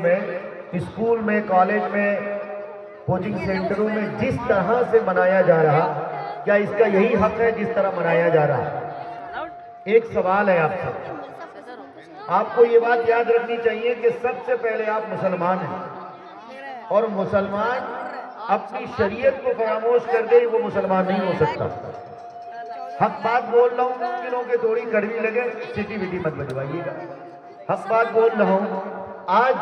میں، اسکول میں، کالج میں، کوچنگ سینٹروں میں جس طرح سے منایا جا رہا، کیا اس کا یہی حق ہے جس طرح منایا جا رہا؟ ایک سوال ہے آپ سے، آپ کو یہ بات یاد رکھنی چاہیے کہ سب سے پہلے آپ مسلمان ہیں، اور مسلمان اپنی شریعت کو فراموش کر دے وہ مسلمان نہیں ہو سکتا۔ حق بات بول رہا ہوں، ممکنوں کے تھوڑی کڑوی لگے، سٹی وٹی مت بجوائیے گا، حق بات بول رہا ہوں۔ آج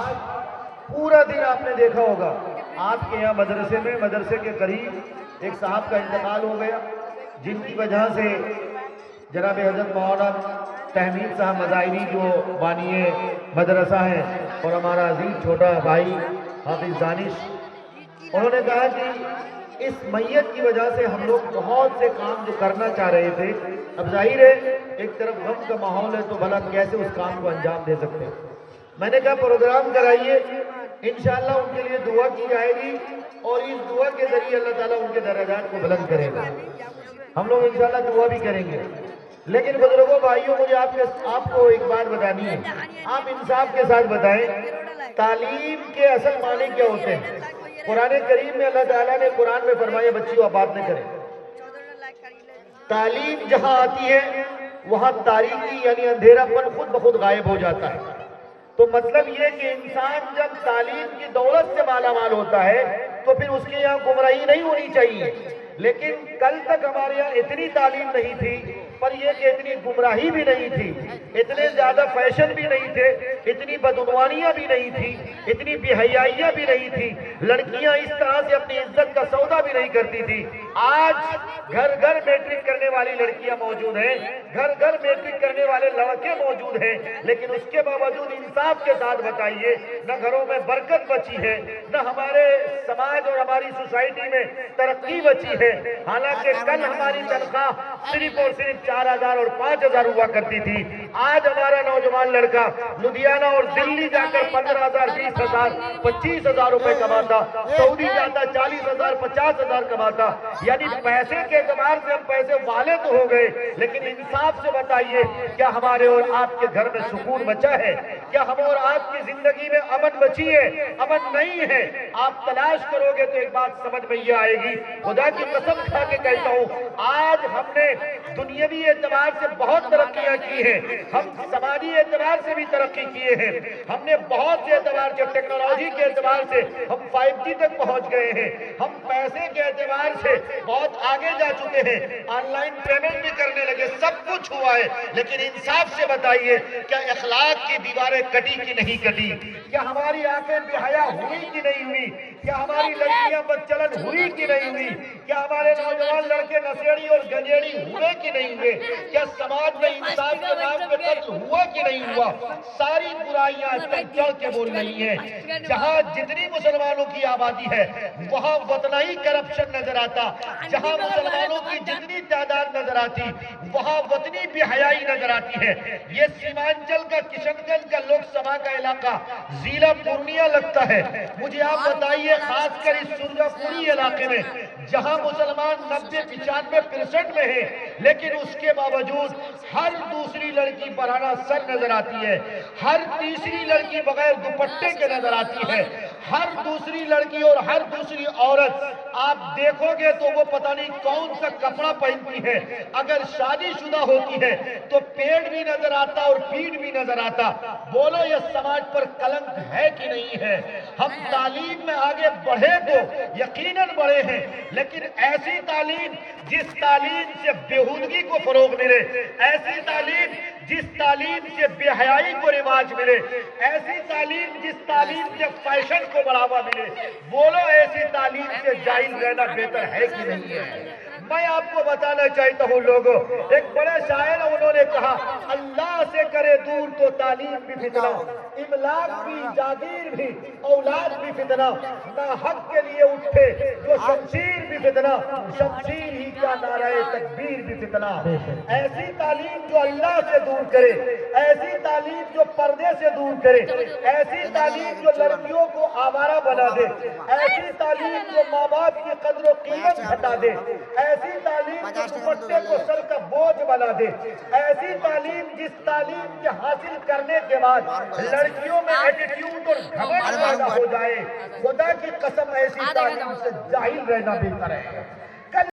پورا دن آپ نے دیکھا ہوگا آپ کے یہاں مدرسے میں، مدرسے کے قریب ایک صاحب کا انتقال ہو گیا، جن کی وجہ سے جناب حضرت مولانا تحمید صاحب مظاہری جو بانی مدرسہ ہیں اور ہمارا عزیز چھوٹا بھائی حافظ دانش، انہوں نے کہا کہ اس میت کی وجہ سے ہم لوگ بہت سے کام جو کرنا چاہ رہے تھے، اب ظاہر ہے ایک طرف غم کا ماحول ہے تو بھلا کیسے اس کام کو انجام دے سکتے ہیں۔ میں نے کہا پروگرام کرائیے، انشاءاللہ ان کے لیے دعا کی جائے گی اور اس دعا کے ذریعے اللہ تعالیٰ ان کے درجات کو بلند کرے گا۔ ہم لوگ انشاءاللہ دعا بھی کریں گے۔ لیکن بزرگوں بھائیوں، مجھے آپ کو ایک بات بتانی ہے، آپ انصاف کے ساتھ بتائیں تعلیم کے اصل معنی کیا ہوتے ہیں؟ قرآن کریم میں اللہ تعالیٰ نے قرآن میں فرمایا بچیوں آپ بات نہ کریں، تعلیم جہاں آتی ہے وہاں تاریکی یعنی اندھیرا پن خود بخود غائب ہو جاتا ہے۔ تو مطلب یہ کہ انسان جب تعلیم کی دولت سے مالا مال ہوتا ہے تو پھر اس کے یہاں گمراہی نہیں ہونی چاہیے، لیکن کل تک ہمارے یہاں اتنی تعلیم نہیں تھی، پر یہ کہ اتنی گمراہی بھی نہیں تھی، اتنے زیادہ فیشن بھی نہیں تھے، اتنی بدعنوانیاں بھی نہیں تھی، اتنی بے حیائیاں بھی نہیں تھی، لڑکیاں اس طرح سے اپنی عزت کا سودا بھی نہیں کرتی تھی۔ آج گھر گھر میٹرک کرنے والی لڑکیاں موجود ہیں، گھر گھر میٹرک کرنے والے لڑکے موجود ہیں، لیکن اس کے باوجود انصاف کے ساتھ بتائیے نہ گھروں میں برکت بچی ہے، نہ ہمارے سماج اور ہماری سوسائٹی میں ترقی بچی ہے۔ حالانکہ کل ہماری تنخواہ صرف اور صرف 4,000 اور 5,000 ہوا کرتی تھی، آج ہمارا نوجوان لڑکا لدھیانہ اور دلی جا کر 15,000، 20,000، 25,000 روپے کماتا، سعودی جاتا 40,000، 50,000 کماتا۔ یعنی پیسے کے اعتبار سے ہم پیسے والے تو ہو گئے، لیکن انصاف سے بتائیے کیا ہمارے اور آپ کے گھر میں سکون بچا ہے؟ کیا ہم اور آپ کی زندگی میں امن بچی ہے؟ امن نہیں ہے۔ آپ تلاش کرو گے تو ایک بات سمجھ میں یہ آئے گی، خدا کی قسم کھا کے کہتا ہوں، آج ہم نے دنیاوی اعتبار سے بہت ترقیاں کی ہیں، ہم سماجی اعتبار سے بھی ترقی کیے ہیں، ہم نے بہت سے اعتبار سے، ٹیکنالوجی کے اعتبار سے ہم 5G تک پہنچ گئے ہیں، ہم پیسے کے اعتبار سے بہت آگے جا چکے ہیں، آن لائن پیمنٹ بھی کرنے لگے، سب کچھ ہوا ہے، لیکن انصاف سے بتائیے کیا اخلاق کی دیواریں کٹی کی نہیں کٹی؟ کیا ہماری آنکھیں بے حیا ہوئی کی نہیں ہوئی؟ کیا ہماری لڑکیاں بدچلن ہوئی کی نہیں ہوئی؟ کیا ہمارے نوجوان لڑکے نشیڑی اور گنجیڑی ہوئے کی نہیں ہوئے؟ کیا سماج میں انصاف کے نام پہ قتل ہوا کی نہیں ہوا؟ ساری برائیاں چڑھ کے بول رہی ہیں۔ جہاں جتنی مسلمانوں کی آبادی ہے وہاں وطنائی کرپشن نظر آتا، جہاں مسلمانوں کی جتنی تعداد نظر آتی وہاں وطنی بے حیائی نظر آتی ہے۔ یہ سیمانچل کا کشن گنج کا لوک سبھا کا علاقہ ضلع پورنیہ لگتا ہے، مجھے آپ بتائیے خاص کر اس سرجا پوری علاقے میں جہاں مسلمان 90-95% میں ہیں، لیکن اس کے باوجود ہر دوسری لڑکی برہنہ سر نظر آتی ہے، ہر تیسری لڑکی بغیر دوپٹے کے نظر آتی ہے، ہر دوسری لڑکی اور ہر دوسری عورت آپ دیکھو گے تو وہ پتہ نہیں کون سا کپڑا پہنتی ہے، اگر شادی شدہ ہوتی ہے تو پیٹ بھی نظر آتا اور پیٹ بھی نظر آتا۔ بولو یہ سماج پر کلنک ہے کہ نہیں ہے؟ ہم تعلیم میں آگے بڑھے تو یقیناً بڑھے ہیں، لیکن ایسی تعلیم جس تعلیم سے بےہودگی کو فروغ ملے، ایسی تعلیم جس تعلیم سے بے حیائی کو رواج ملے، ایسی تعلیم جس تعلیم سے فیشن کو بڑھاوا ملے، بولو ایسی تعلیم سے جاہل رہنا بہتر ہے کہ نہیں ہے؟ میں آپ کو بتانا چاہتا ہوں لوگوں، ایک بڑے شاعر انہوں نے کہا اللہ سے کرے دور تو تعلیم بھی فتنہ، املاک بھی، جاگیر بھی، اولاد بھی فتنہ، نہ حق کے لیے اٹھے جو شمشیر بھی فتنہ، شمشیر ہی کا نعرہ تکبیر بھی فتنہ۔ ایسی تعلیم جو اللہ سے دور کرے، ایسی تعلیم جو پردے سے دور کرے، ایسی تعلیم جو لڑکیوں کو آوارہ بنا دے، ایسی تعلیم جو ماں باپ کی قدر و قیمت گھٹا دے، ایسی تعلیم جو دوپٹے کو سر کا بوجھ بنا دے، ایسی تعلیم جس تعلیم کے حاصل کرنے کے بعد لڑکیوں میں ایٹیٹیوڈ اور گھمنڈ پیدا ہو جائے، خدا کی قسم ایسی تعلیم سے جاہل رہنا بہتر ہے۔